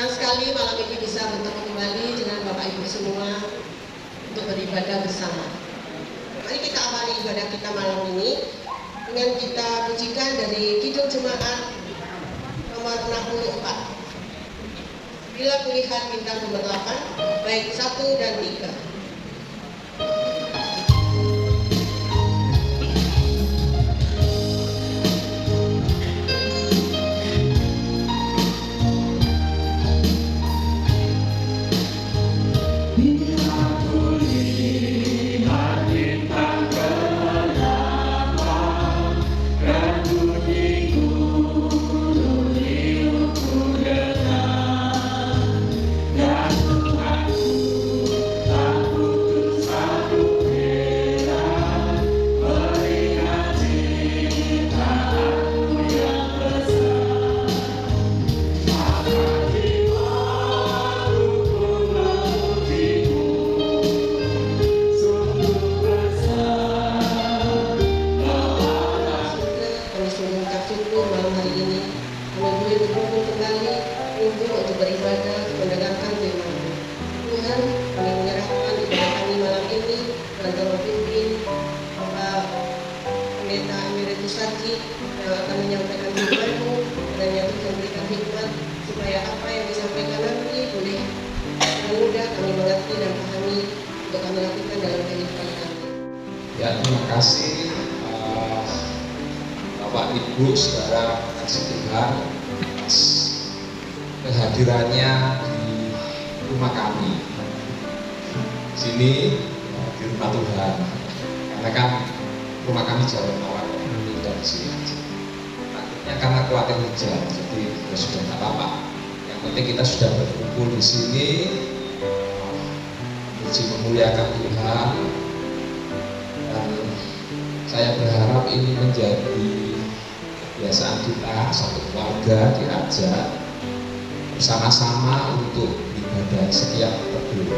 Senang sekali malam ini bisa bertemu kembali dengan Bapak Ibu semua untuk beribadah bersama. Mari kita awali ibadah kita malam ini dengan kita pujikan dari Kidung Jemaat nomor 64. Bila kulihat bintang nomor 8, baik 1 dan 3. Ya, terima kasih Bapak Ibu saudara kasih Tuhan atas kehadirannya di rumah kami sini, di rumah Tuhan, karena kan rumah kami Jalan Mawar dari sini aja. Takutnya karena khawatir hujan, jadi ya sudah tidak apa-apa. Yang penting kita sudah berkumpul di sini, memuliakan Tuhan. Dan saya berharap ini menjadi kebiasaan kita, satu keluarga diajak bersama-sama untuk ibadah setiap teduh.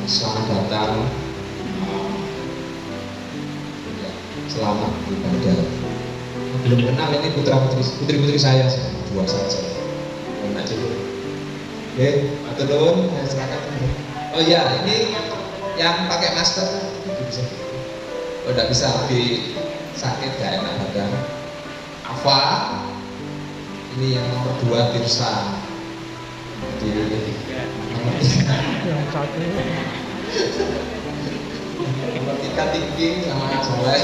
Selamat datang, selamat ibadah. Belum kenal ini putri-putri saya, dua saja. Enak juga. Oke, Pak Tulun, saya silakan. Oh ya, ini yang pakai masker bisa. Oh, tidak bisa, lebih sakit, gak enak badan. Afa, ini yang nomor 2 Tirsa. Di nomor 3. Yang satu. Nomor 3 Tingking sama Soleh.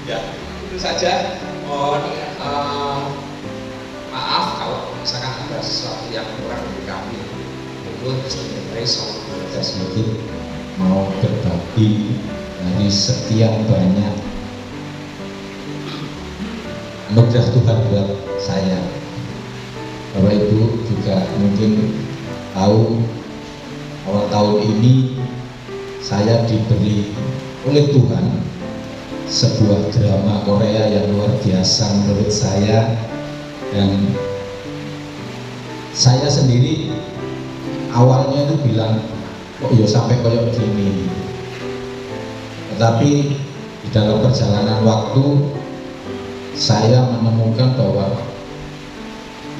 Ya, itu saja. Mohon maaf kalau misalkan ada sesuatu yang kurang dari kami. Mungkin sebenarnya solidaritas sedikit mau berbagi dari sekian banyak anugerah Tuhan buat saya. Bapak Ibu juga mungkin tahu awal tahun ini saya diberi oleh Tuhan sebuah drama Korea yang luar biasa menurut saya, dan saya sendiri awalnya itu bilang kok ya sampai kayak gini, tetapi di dalam perjalanan waktu saya menemukan bahwa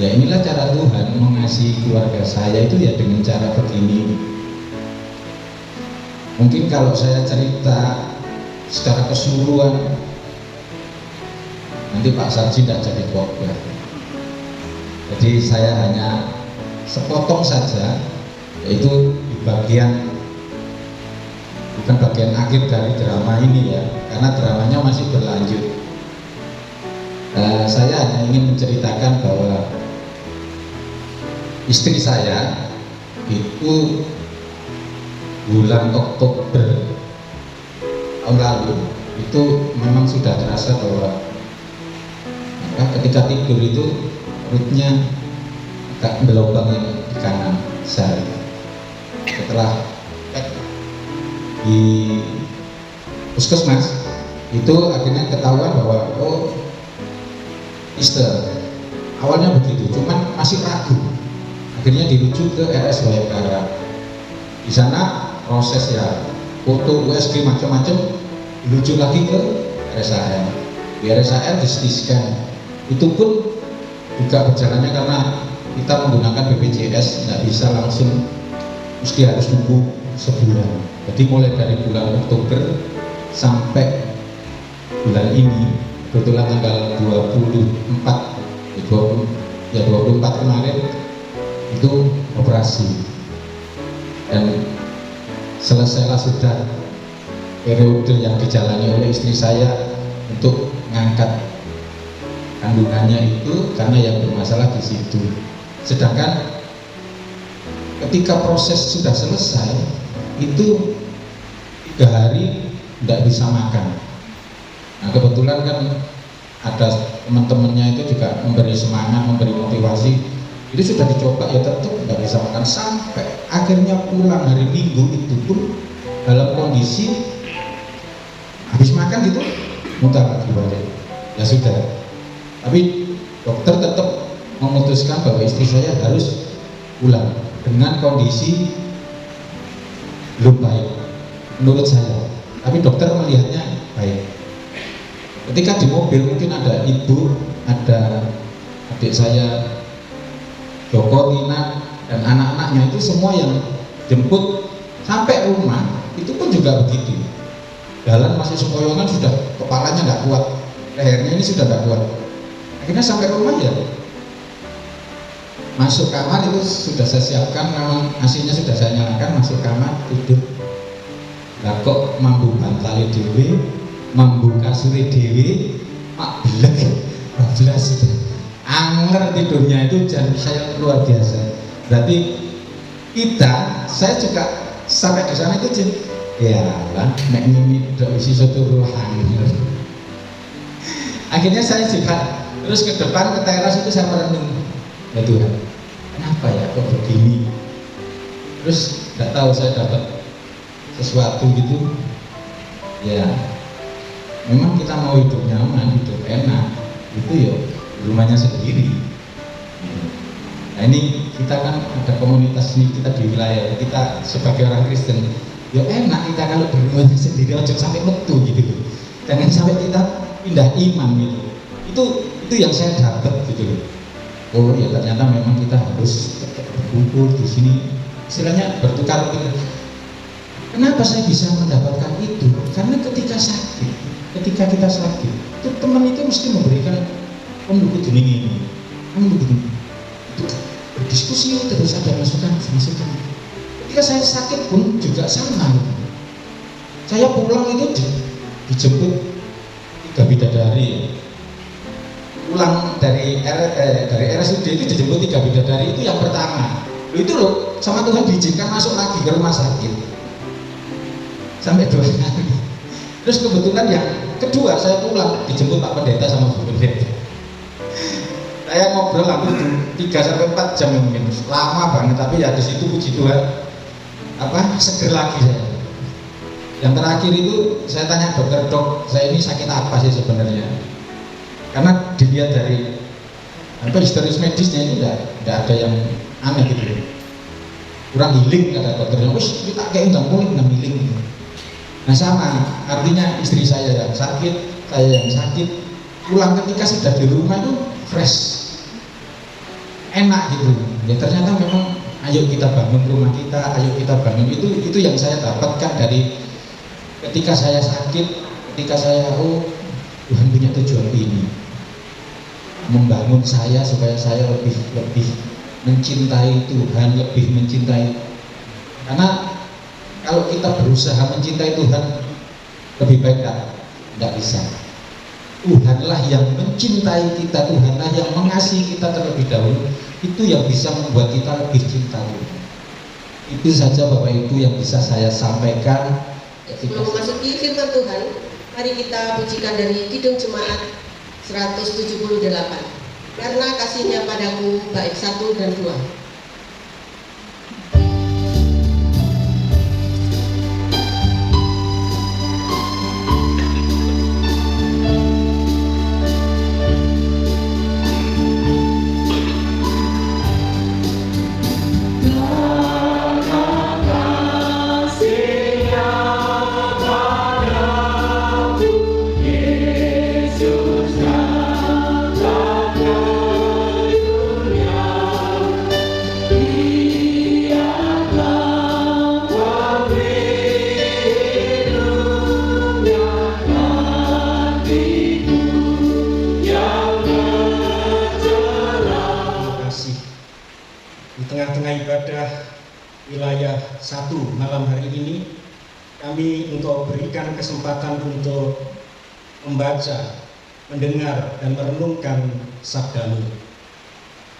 ya inilah cara Tuhan mengasihi keluarga saya itu ya dengan cara begini. Mungkin kalau saya cerita secara keseluruhan nanti Pak Sarji tidak jadi khotbah, jadi saya hanya sepotong saja, yaitu di bagian, bukan bagian akhir dari drama ini ya, karena dramanya masih berlanjut. Saya hanya ingin menceritakan bahwa istri saya itu bulan Oktober tahun lalu itu memang sudah terasa bahwa ketika tidur itu perutnya agak berlubang di kanan saya. Setelah di puskesmas itu akhirnya ketahuan bahwa oh Easter, awalnya begitu, cuman masih ragu. Akhirnya dirujuk ke RS Bayangkara. Di sana proses ya foto USG macam-macam, dirujuk lagi ke RSAL. Di RSAL di CT scan. Itu pun juga berjalannya karena kita menggunakan BPJS nggak bisa langsung, mesti harus nunggu sebulan. Jadi mulai dari bulan Oktober sampai bulan ini, kebetulan tanggal 24 kemarin itu operasi, dan selesailah sudah periode yang dijalani oleh istri saya untuk mengangkat kandungannya itu, karena yang bermasalah di situ. Sedangkan ketika proses sudah selesai itu 3 hari tidak bisa makan. Nah kebetulan kan ada teman-temannya itu juga memberi semangat, memberi motivasi. Itu sudah dicoba ya tetap tidak bisa makan, sampai akhirnya pulang hari Minggu itu pun dalam kondisi habis makan gitu muntah lagi balik. Ya sudah, tapi dokter tetap memutuskan bahwa istri saya harus pulang dengan kondisi belum baik menurut saya, tapi dokter melihatnya baik. Ketika di mobil mungkin ada ibu, ada adik saya Joko, Tina, dan anak-anaknya itu semua yang jemput sampai rumah itu pun juga begitu. Jalan masih sempoyongan, sudah kepalanya nggak kuat, lehernya ini sudah nggak kuat. Akhirnya sampai rumah ya masuk kamar, itu sudah saya siapkan, memang AC-nya sudah saya nyalakan, masuk kamar tidur. Lah kok mambu bantale dhewe, mambu kasure dhewe, mak belek bablas. Angler tidurnya itu, dan saya luar biasa. Berarti saya juga sampai di sana itu ya lah, nek mimi udah isi satu ruangan. Akhirnya saya juga terus ke depan ke teras itu saya merenung, ya Tuhan, kenapa ya kok begini? Terus nggak tahu saya dapat sesuatu gitu. Ya, memang kita mau hidup nyaman, hidup enak, itu ya rumahnya sendiri. Nah ini kita kan ada komunitas ini, kita di wilayah kita sebagai orang Kristen, ya enak kita kalau di rumahnya sendiri, ojo sampai metu gitu, jangan sampai kita pindah iman gitu. Itu yang saya dapat gitu loh. Oh ya ternyata memang kita harus berkumpul di sini, istilahnya bertukar pikiran. Kenapa saya bisa mendapatkan itu? Karena ketika kita sakit, itu teman itu mesti memberikan pendukung ini, itu berdiskusi terus, ada masukan. Ketika saya sakit pun juga sama. Saya pulang itu dijemput 3 bidadari. Pulang dari RSUD itu dijemput 3 bidadari, itu yang pertama. Itu loh, sama Tuhan diizinkan masuk lagi ke rumah sakit sampai 2 kali. Terus kebetulan yang kedua saya pulang dijemput Pak Pendeta sama Bu Pendeta. Saya ngobrol hampir 3-4 jam mungkin, lama banget, tapi ya di situ puji Tuhan seger lagi saya. Yang terakhir itu saya tanya dokter, dok saya ini sakit apa sih sebenarnya? Karena dilihat dari historis medisnya itu tidak ada yang aneh gitu, kurang healing kata dokternya. Wis kita kayak nggak boleh healing gitu. Nah sama artinya istri saya yang sakit, saya yang sakit, pulang ketika sudah di rumah itu fresh, enak gitu. Ya ternyata memang ayo kita bangun rumah kita, ayo kita bangun, itu yang saya dapatkan dari ketika saya sakit, ketika saya Tuhan punya tujuan ini, membangun saya supaya saya lebih mencintai Tuhan, lebih mencintai. Karena kalau kita berusaha mencintai Tuhan, lebih baik tidak bisa. Tuhanlah yang mencintai kita, Tuhanlah yang mengasihi kita terlebih dahulu. Itu yang bisa membuat kita lebih cinta Tuhan. Itu saja Bapak Ibu yang bisa saya sampaikan. Sebelum memasuki firman Tuhan, mari kita pujikan dari Kidung Jemaat 178. Karena kasihnya padaku bait 1 dan 2. Yesus datang ke dunia. kami Engkau berikan kesempatan untuk membaca, mendengar, dan merenungkan sabda-Mu.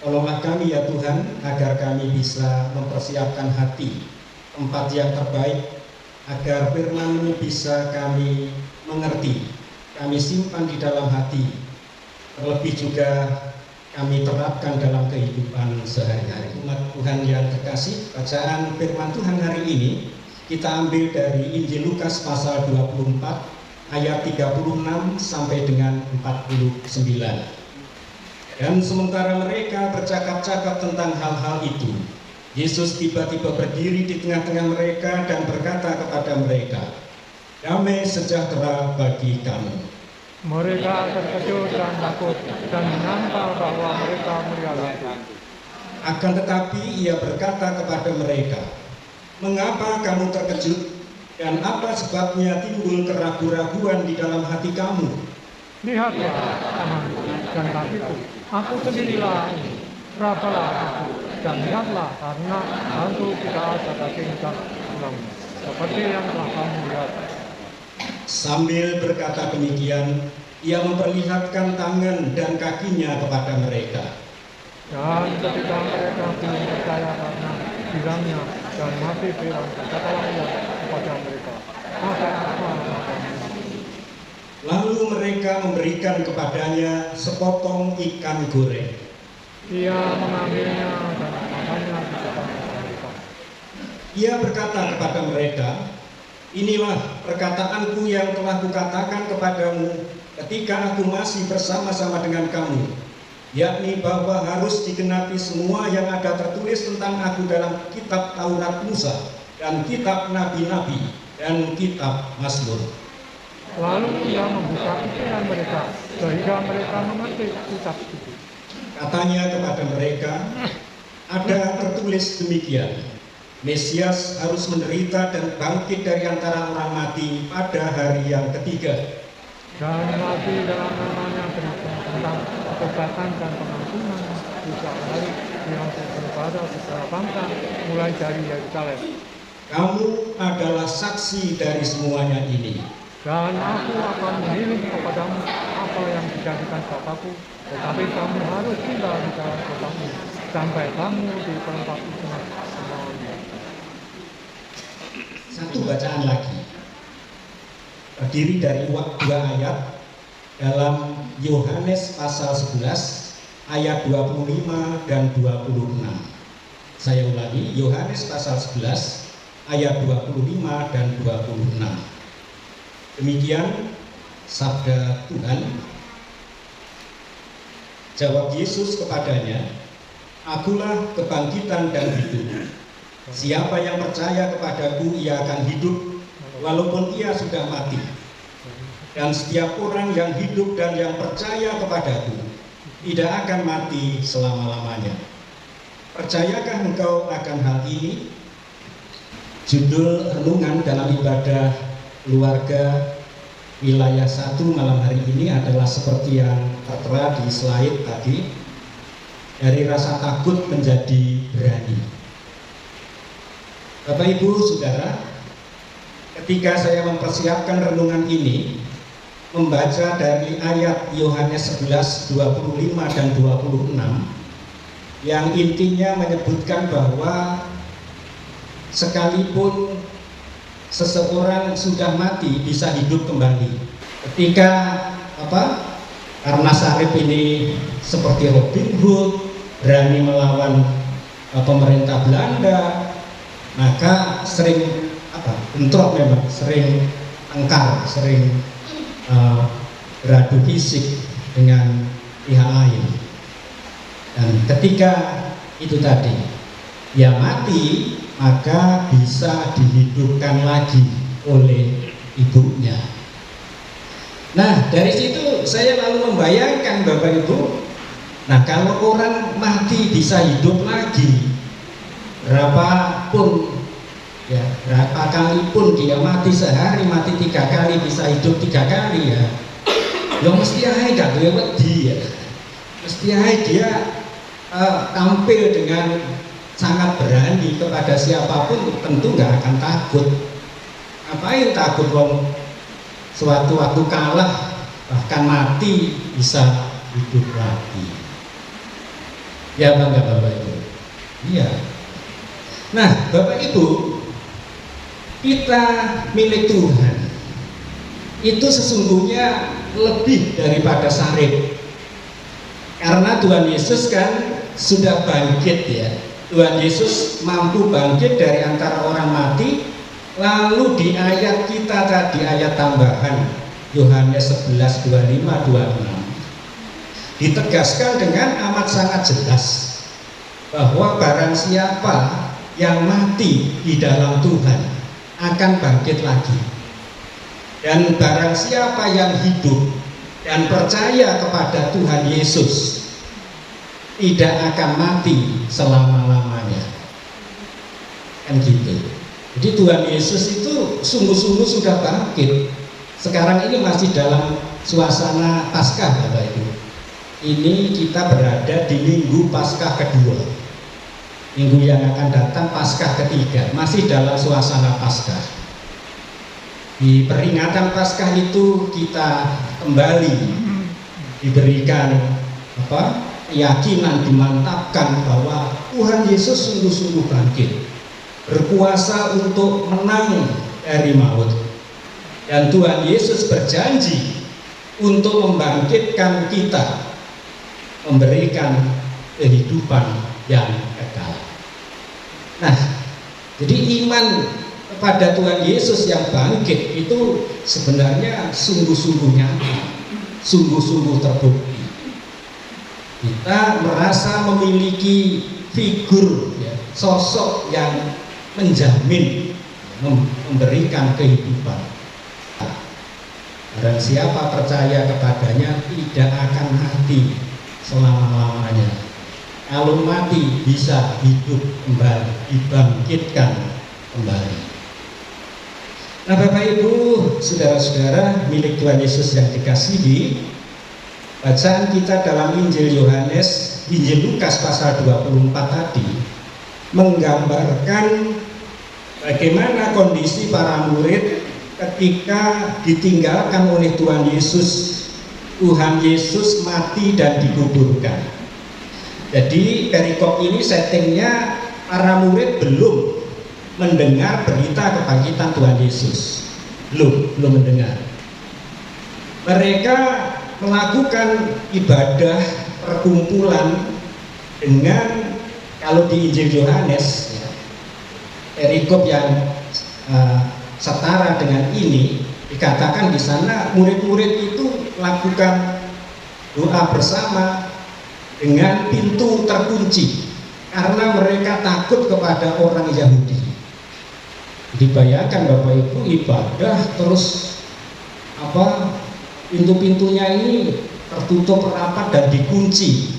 Tolonglah kami ya Tuhan, agar kami bisa mempersiapkan hati, tempat yang terbaik, agar firman-Mu bisa kami mengerti, kami simpan di dalam hati, terlebih juga kami terapkan dalam kehidupan sehari-hari. Umat Tuhan yang terkasih, bacaan firman Tuhan hari ini kita ambil dari Injil Lukas pasal 24 ayat 36 sampai dengan 49. Dan sementara mereka bercakap-cakap tentang hal-hal itu, Yesus tiba-tiba berdiri di tengah-tengah mereka dan berkata kepada mereka, "Damai sejahtera bagi kamu." Mereka terkejut dan takut dan menyangkal bahwa mereka melihat hantu. Akan tetapi ia berkata kepada mereka, "Mengapa kamu terkejut? Dan apa sebabnya timbul keraguan-raguan di dalam hati kamu? Lihatlah tanganku dan kakiku, aku sendirilah ini. Rasalah aku dan lihatlah, karena hantu tidak ada daging dan tulang, seperti yang telah kamu lihat." Sambil berkata demikian, ia memperlihatkan tangan dan kakinya kepada mereka. Dan ketika mereka belum percaya karena bilangnya dan masih bilang, katalah ia kepada mereka, "Masa apa makannya?" Lalu mereka memberikan kepadanya sepotong ikan goreng. Ia mengambilnya dan makannya di depan mereka. Ia berkata kepada mereka, "Inilah perkataanku yang telah kukatakan kepadamu ketika aku masih bersama-sama dengan kamu, yakni bahwa harus digenapi semua yang ada tertulis tentang aku dalam kitab Taurat Musa dan kitab Nabi-Nabi dan kitab Mazmur." Lalu ia membuka pikiran mereka sehingga mereka mengerti kitab itu. Katanya kepada mereka, "Ada tertulis demikian, Mesias harus menderita dan bangkit dari antara orang mati pada hari yang ketiga. Dan Nabi dalam namanya berita tentang ketobatan dan pengampunan dosa hari yang kepada segala bangsa mulai dari Yerusalem. Kamu adalah saksi dari semuanya ini." Dan aku akan mengirim kepadamu apa yang dijadikan Bapakku, tetapi kamu harus tinggal di dalam kotamu sampai kamu diperlengkapi dengan semuanya. Satu bacaan lagi, terdiri dari dua ayat dalam Yohanes pasal 11 ayat 25 dan 26. Saya ulangi, Yohanes pasal 11 ayat 25 dan 26. Demikian sabda Tuhan. Jawab Yesus kepadanya, "Akulah kebangkitan dan hidup. Siapa yang percaya kepadaku, ia akan hidup walaupun ia sudah mati. Dan setiap orang yang hidup dan yang percaya kepadaku tidak akan mati selama-lamanya. Percayakah engkau akan hal ini?" Judul renungan dalam ibadah keluarga wilayah 1 malam hari ini adalah seperti yang tertera di slide tadi, dari rasa takut menjadi berani. Bapak Ibu Saudara, ketika saya mempersiapkan renungan ini, membaca dari ayat Yohanes 11, 25 dan 26 yang intinya menyebutkan bahwa sekalipun seseorang sudah mati bisa hidup kembali. Ketika karena Sarip ini seperti Robin Hood, berani melawan pemerintah Belanda, maka sering bentrok, memang sering tengkar, sering beradu fisik dengan pihak lain. Dan ketika itu tadi ia mati, maka bisa dihidupkan lagi oleh ibunya. Nah, dari situ saya lalu membayangkan Bapak Ibu, nah kalau orang mati bisa hidup lagi, berapa kali pun dia mati, sehari mati 3 kali, bisa hidup 3 kali ya mesti aja gak wedi ya, mesti aja dia tampil dengan sangat berani kepada siapapun, tentu nggak akan takut. Ngapain takut wong suatu waktu kalah bahkan mati bisa hidup lagi. Ya bangga Bapak Ibu. Iya. Nah Bapak Ibu, kita milik Tuhan itu sesungguhnya lebih daripada sarip. Karena Tuhan Yesus kan sudah bangkit ya. Tuhan Yesus mampu bangkit dari antara orang mati. Lalu di ayat kita tadi, ayat tambahan Yohanes 11, 25, 26 ditegaskan dengan amat sangat jelas bahwa barang siapa yang mati di dalam Tuhan akan bangkit lagi, dan barang siapa yang hidup dan percaya kepada Tuhan Yesus tidak akan mati selama-lamanya. Kan gitu. Jadi Tuhan Yesus itu sungguh-sungguh sudah bangkit. Sekarang ini masih dalam suasana Paskah Bapak Ibu. Ini kita berada di minggu Paskah kedua. Minggu yang akan datang Paskah ketiga, masih dalam suasana Paskah. Di peringatan Paskah itu kita kembali diberikan keyakinan, dimantapkan bahwa Tuhan Yesus sungguh-sungguh bangkit, berkuasa untuk menang dari maut. Dan Tuhan Yesus berjanji untuk membangkitkan kita, memberikan kehidupan yang kekal. Nah, jadi iman kepada Tuhan Yesus yang bangkit itu sebenarnya sungguh-sungguh nyata, sungguh-sungguh terbukti. Kita merasa memiliki figur ya, sosok yang menjamin, memberikan kehidupan. Dan siapa percaya kepadanya tidak akan mati selama-lamanya. Kalau mati bisa hidup kembali, dibangkitkan kembali. Nah Bapak Ibu, saudara-saudara milik Tuhan Yesus yang dikasihi, bacaan kita dalam Injil Yohanes, Injil Lukas pasal 24 tadi menggambarkan bagaimana kondisi para murid ketika ditinggalkan oleh Tuhan Yesus. Tuhan Yesus mati dan dikuburkan. Jadi perikop ini settingnya para murid belum mendengar berita kebangkitan Tuhan Yesus. Belum mendengar. Mereka melakukan ibadah perkumpulan dengan, kalau di Injil Yohanes ya, perikop yang setara dengan ini, dikatakan di sana murid-murid itu melakukan doa bersama dengan pintu terkunci karena mereka takut kepada orang Yahudi. Dibayangkan Bapak Ibu, ibadah terus pintu-pintunya ini tertutup rapat dan dikunci.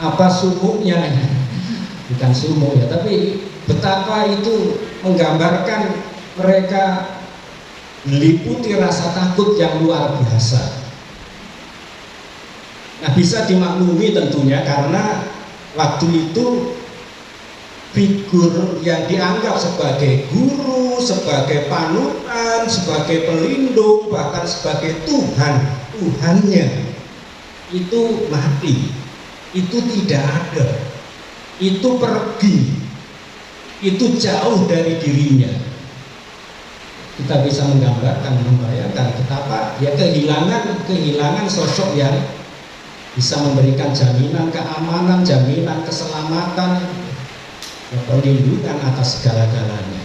Apa sumuknya? Bukan sumuk ya, tapi betapa itu menggambarkan mereka meliputi rasa takut yang luar biasa. Nah bisa dimaklumi tentunya karena waktu itu figur yang dianggap sebagai guru, sebagai panutan, sebagai pelindung, bahkan sebagai Tuhannya itu mati, itu tidak ada, itu pergi, itu jauh dari dirinya. Kita bisa menggambarkan, membayangkan betapa ya kehilangan sosok yang bisa memberikan jaminan keamanan, jaminan keselamatan, perlindungan atas segala-galanya.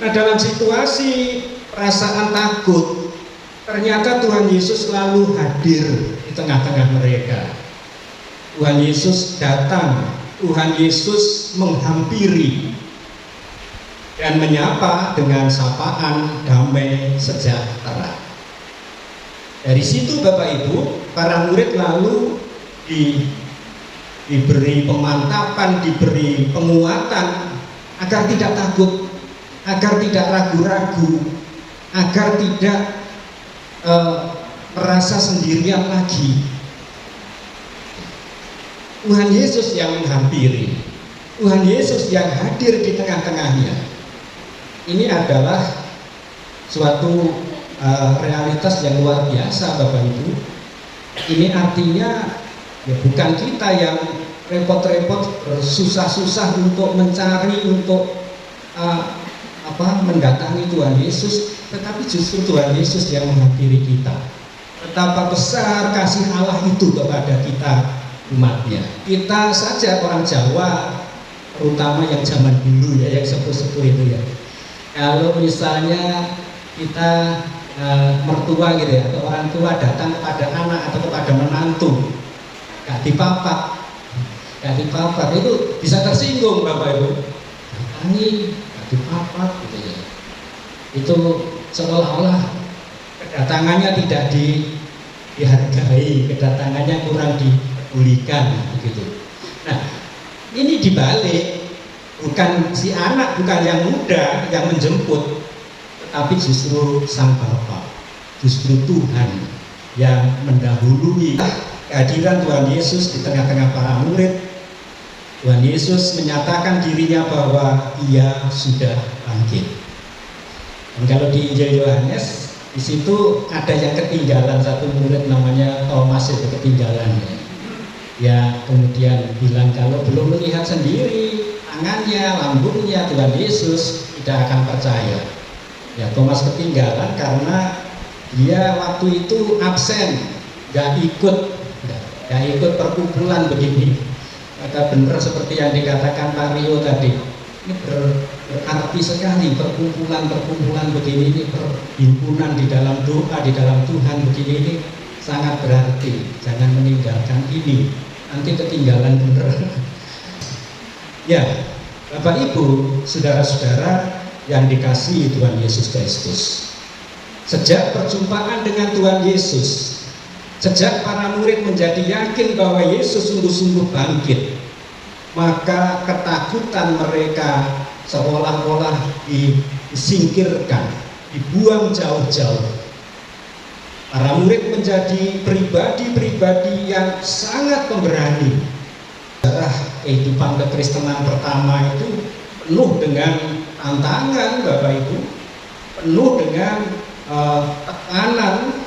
Nah dalam situasi perasaan takut, ternyata Tuhan Yesus selalu hadir di tengah-tengah mereka. Tuhan Yesus datang, Tuhan Yesus menghampiri dan menyapa dengan sapaan damai sejahtera. Dari situ Bapak Ibu, para murid lalu diberi pemantapan, diberi penguatan agar tidak takut, agar tidak ragu-ragu, agar tidak merasa sendirian lagi. Tuhan Yesus yang menghampiri, Tuhan Yesus yang hadir di tengah-tengahnya, ini adalah suatu realitas yang luar biasa Bapak Ibu. Ini artinya ya bukan kita yang repot-repot bersusah-susah untuk mencari, untuk mendatangi Tuhan Yesus, tetapi justru Tuhan Yesus yang menghampiri kita. Betapa besar kasih Allah itu kepada kita umatnya. Kita saja orang Jawa, terutama yang zaman dulu ya, yang sepuh-sepuh itu ya. Kalau misalnya kita mertua gitu ya, atau orang tua datang kepada anak atau kepada menantu, gak dipapak, itu bisa tersinggung Bapak Ibu. Datangi, gak dipapak gitu ya. Itu seolah-olah kedatangannya tidak dihargai, kedatangannya kurang dipedulikan begitu. Nah, ini dibalik, bukan si anak, bukan yang muda yang menjemput, tetapi justru sang Bapa, justru Tuhan yang mendahului kehadiran Tuhan Yesus di tengah-tengah para murid. Tuhan Yesus menyatakan dirinya bahwa Ia sudah bangkit. Dan kalau di Injil Yohanes, di situ ada yang ketinggalan, satu murid namanya Thomas itu ketinggalan. Ya kemudian bilang kalau belum melihat sendiri tangannya, lambungnya Tuhan Yesus tidak akan percaya. Ya Thomas ketinggalan karena dia waktu itu absen, gak ikut perkumpulan begini. Maka benar seperti yang dikatakan Pak Rio tadi, ini berarti sekali perkumpulan begini, ini perhimpunan di dalam doa, di dalam Tuhan begini, ini sangat berarti. Jangan meninggalkan ini, nanti ketinggalan bener. Ya, Bapak Ibu, saudara-saudara yang dikasihi Tuhan Yesus Kristus, sejak perjumpaan dengan Tuhan Yesus, sejak para murid menjadi yakin bahwa Yesus sungguh-sungguh bangkit, maka ketakutan mereka seolah-olah disingkirkan, dibuang jauh-jauh. Para murid menjadi pribadi-pribadi yang sangat pemberani. Sejarah kehidupan kekristenan pertama itu penuh dengan tantangan Bapak Ibu, penuh dengan tekanan,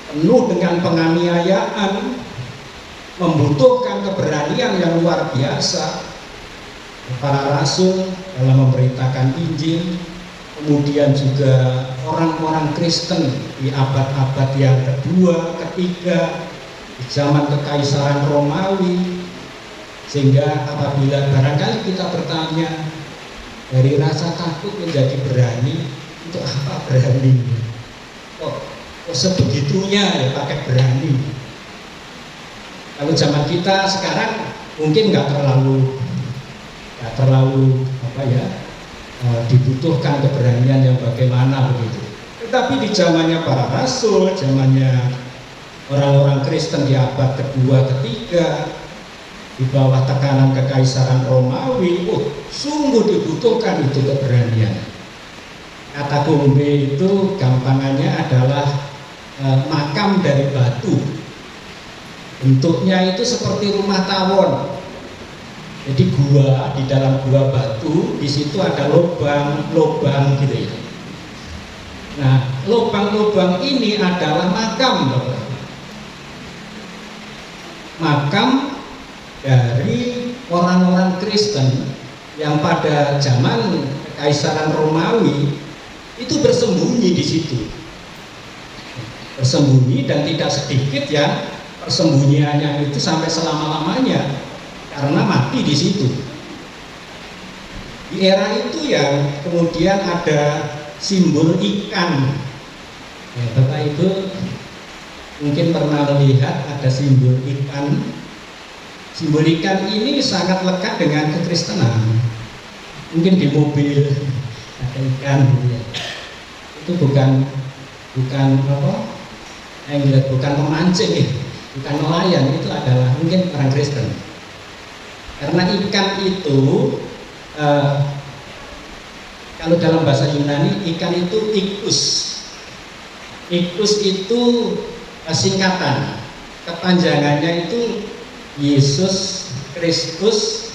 penuh dengan penganiayaan, membutuhkan keberanian yang luar biasa. Para rasul dalam memberitakan Injil, kemudian juga orang-orang Kristen di abad-abad yang kedua, ketiga, di zaman Kekaisaran Romawi. Sehingga apabila barangkali kita bertanya, dari rasa takut menjadi berani, untuk apa berani? Kok sebegitunya ya pakai berani? Kalau zaman kita sekarang mungkin nggak terlalu dibutuhkan keberanian yang bagaimana begitu. Tetapi di zamannya para rasul, zamannya orang-orang Kristen di abad kedua, ketiga, di bawah tekanan Kekaisaran Romawi, sungguh dibutuhkan itu keberanian. Kata Gombe itu gampangannya adalah makam dari batu. Bentuknya itu seperti rumah tawon. Jadi gua, di dalam gua batu, di situ ada lubang gitu ya. Nah, lubang-lubang ini adalah makam, Bapak. Makam dari orang-orang Kristen yang pada zaman Kekaisaran Romawi itu bersembunyi di situ. Bersembunyi dan tidak sedikit ya persembunyiannya itu sampai selama-lamanya. Karena mati di situ. Di era itu yang kemudian ada simbol ikan. Ya, Bapak Ibu mungkin pernah melihat ada simbol ikan. Simbol ikan ini sangat lekat dengan kekristenan. Mungkin di mobil ada ikan gitu ya. Itu bukan pemancing ya, bukan nelayan, itu adalah mungkin orang Kristen. Karena ikan itu kalau dalam bahasa Yunani ikan itu ikus. Ikus itu singkatan. Kepanjangannya itu Yesus Kristus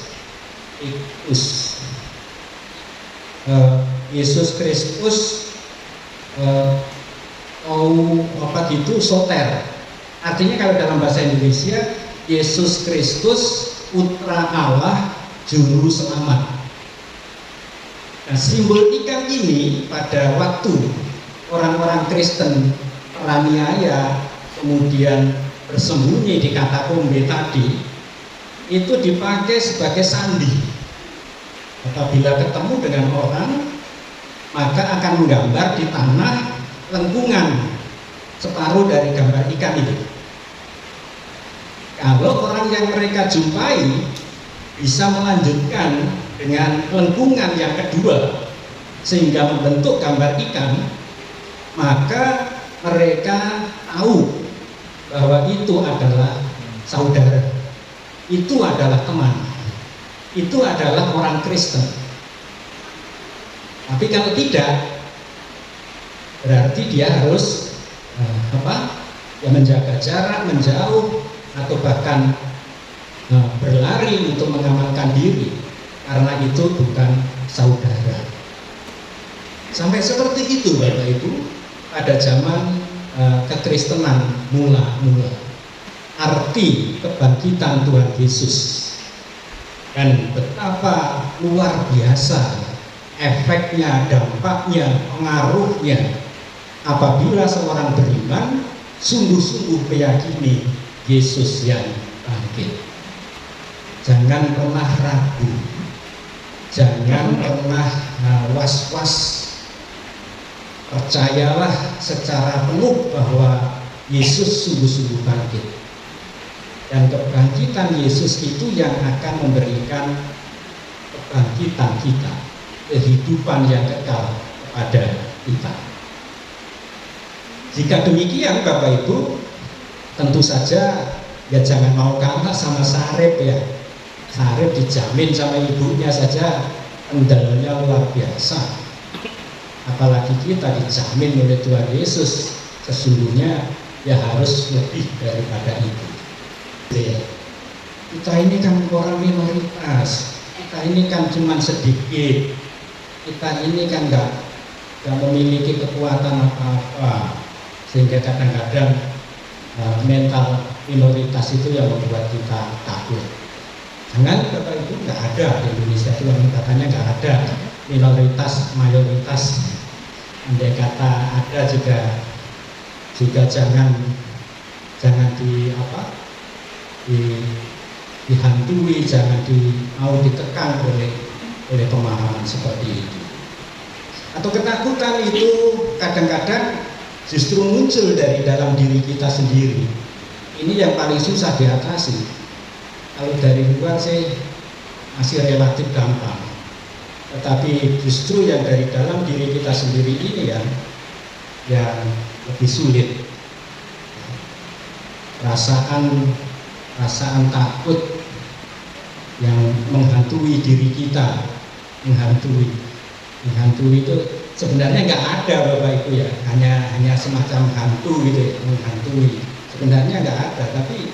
ikus. Yesus Kristus soter. Artinya kalau dalam bahasa Indonesia, Yesus Kristus Putra Allah Juru Selamat. Nah, simbol ikan ini pada waktu orang-orang Kristen teraniaya kemudian bersembunyi di katakombe tadi, itu dipakai sebagai sandi. Apabila ketemu dengan orang, maka akan menggambar di tanah lengkungan separuh dari gambar ikan itu. Kalau orang yang mereka jumpai bisa melanjutkan dengan lengkungan yang kedua sehingga membentuk gambar ikan, maka mereka tahu bahwa itu adalah saudara, itu adalah teman, itu adalah orang Kristen. Tapi kalau tidak, berarti dia harus menjaga jarak, menjauh, atau bahkan berlari untuk mengamankan diri, karena itu bukan saudara. Sampai seperti itu Bapak Ibu pada zaman kekristenan mula-mula. Arti kebangkitan Tuhan Yesus dan betapa luar biasa efeknya, dampaknya, pengaruhnya apabila seorang beriman sungguh-sungguh meyakini Yesus yang bangkit. Jangan pernah ragu, jangan pernah was-was. Percayalah secara penuh bahwa Yesus sungguh-sungguh bangkit. Dan kebangkitan Yesus itu yang akan memberikan kebangkitan kita, kehidupan yang kekal kepada kita. Jika demikian Bapak Ibu, tentu saja ya jangan mau kalah sama Sarip ya. Sarip dijamin sama ibunya saja kendalanya luar biasa. Apalagi kita dijamin oleh Tuhan Yesus, sesungguhnya ya harus lebih daripada itu. Kita ini kan orang minoritas, kita ini kan cuma sedikit, kita ini kan nggak memiliki kekuatan apa-apa, sehingga kadang-kadang mental minoritas itu yang membuat kita takut. Jangan Bapak Ibu, nggak ada di Indonesia itu katanya nggak ada minoritas mayoritas. Andai kata ada juga jangan dihantui, jangan mau ditekan oleh pemahaman seperti itu. Atau ketakutan itu kadang-kadang justru muncul dari dalam diri kita sendiri. Ini yang paling susah diatasi. Kalau dari luar sih masih relatif gampang, tetapi justru yang dari dalam diri kita sendiri ini yang lebih sulit. Perasaan takut yang menghantui diri kita, menghantui itu sebenarnya nggak ada Bapak Ibu ya, hanya semacam hantu gitu ya, menghantui. Sebenarnya nggak ada, tapi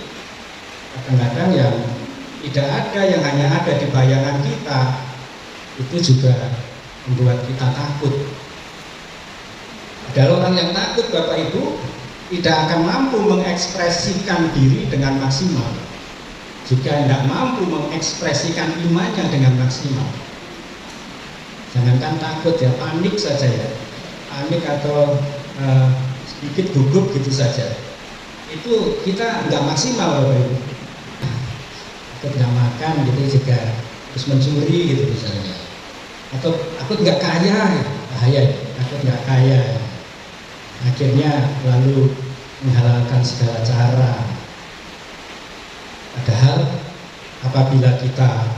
kadang-kadang yang tidak ada, yang hanya ada di bayangan kita, itu juga membuat kita takut. Ada orang yang takut Bapak Ibu tidak akan mampu mengekspresikan diri dengan maksimal, juga tidak mampu mengekspresikan imannya dengan maksimal. Jangankan takut ya, panik saja ya, panik atau sedikit gugup gitu saja, itu kita nggak maksimal Bapak Ibu. Takut nggak makan gitu juga, terus mencuri gitu misalnya, atau takut nggak kaya, bahaya, takut nggak kaya, akhirnya lalu menghalalkan segala cara. Padahal apabila kita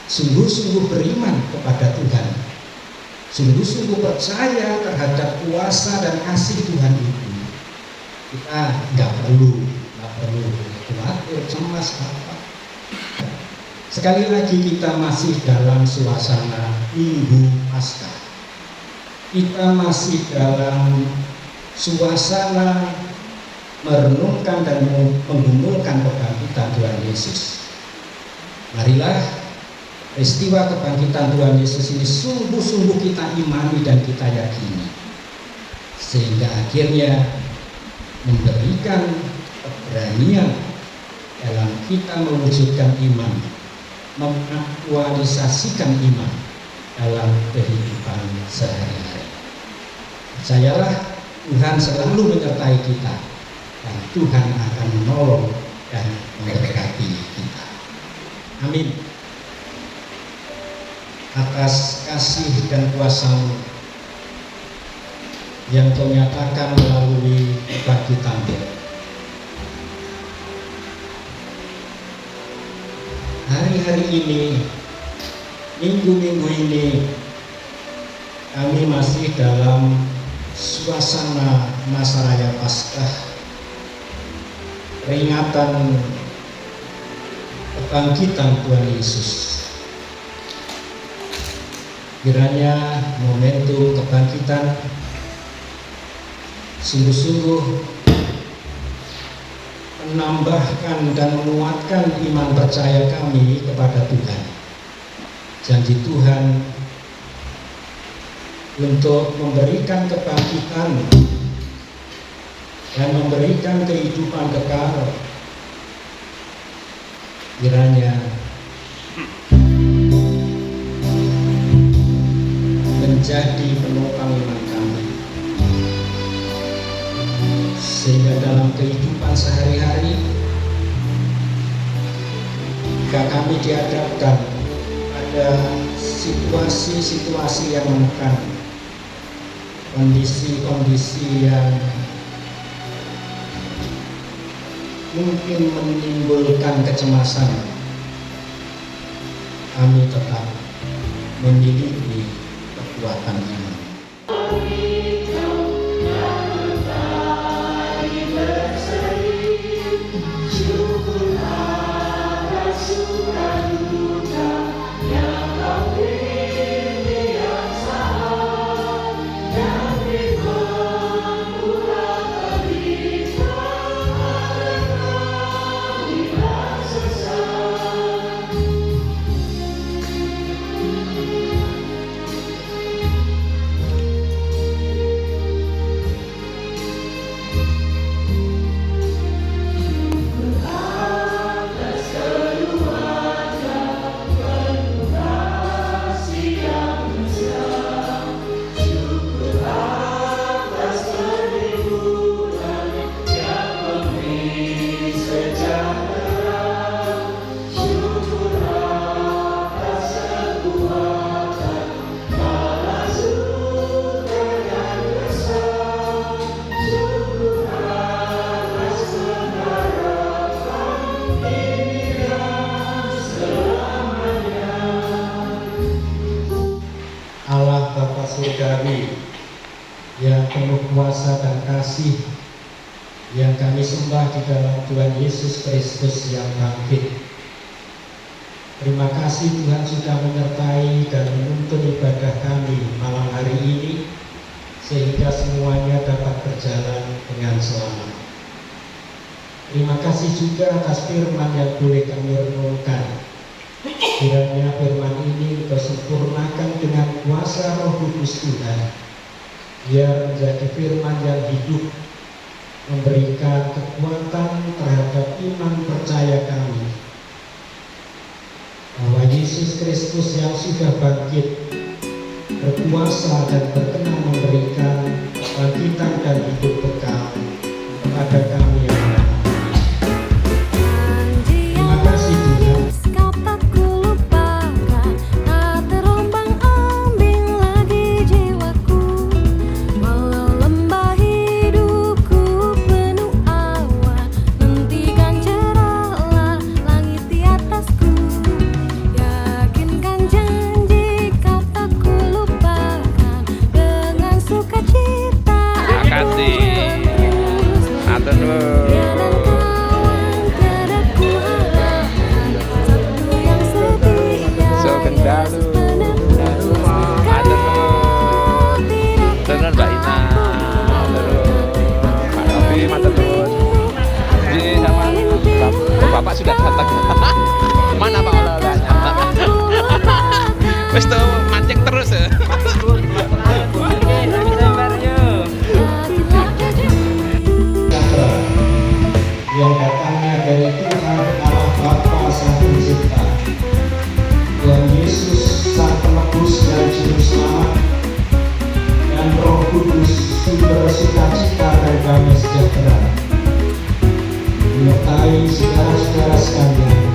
sungguh-sungguh beriman kepada Tuhan, sungguh-sungguh percaya terhadap kuasa dan kasih Tuhan itu, kita nggak perlu khawatir, cemas apa. Sekali lagi kita masih dalam suasana Minggu Paskah. Kita masih dalam suasana merenungkan dan menggumulkan kebangkitan Tuhan Yesus. Marilah peristiwa kebangkitan Tuhan Yesus ini sungguh-sungguh kita imani dan kita yakini, sehingga akhirnya memberikan keberanian dalam kita mewujudkan iman, mengaktualisasikan iman dalam kehidupan sehari-hari. Percayalah, Tuhan selalu menyertai kita dan Tuhan akan menolong dan memberkati kita. Amin. Atas kasih dan kuasa-Mu yang Kau nyatakan melalui kebangkitan-Mu, hari-hari ini, minggu-minggu ini, kami masih dalam suasana masa raya Paskah, peringatan kebangkitan Tuhan Yesus. Kiranya momentum kebangkitan sungguh-sungguh menambahkan dan menguatkan iman percaya kami kepada Tuhan. Janji Tuhan untuk memberikan kebangkitan dan memberikan kehidupan kekal, kiranya menjadi penopang iman kami, sehingga dalam kehidupan sehari-hari jika kami dihadapkan pada situasi-situasi yang menekan, kondisi-kondisi yang mungkin menimbulkan kecemasan, kami tetap memiliki kekuatan iman. Allah Bapa Surgawi yang penuh kuasa dan kasih, yang kami sembah di dalam Tuhan Yesus Kristus yang bangkit. Terima kasih Tuhan sudah menyertai dan menuntun ibadah kami malam hari ini, sehingga semuanya dapat berjalan dengan selamat. Terima kasih juga atas firman yang boleh kami renungkan. Kiranya firman ini Engkau sempurnakan dengan kuasa Roh Kudus Tuhan, biar menjadi firman yang hidup, memberikan kekuatan terhadap iman percaya kami, bahwa Yesus Kristus yang sudah bangkit berkuasa dan berkenan memberikan kebangkitan dan hidup kekal kepada kami yang ada. Terima kasih Tuhan. Terima kasih. damai sejahtera menyertai saudara-saudara sekalian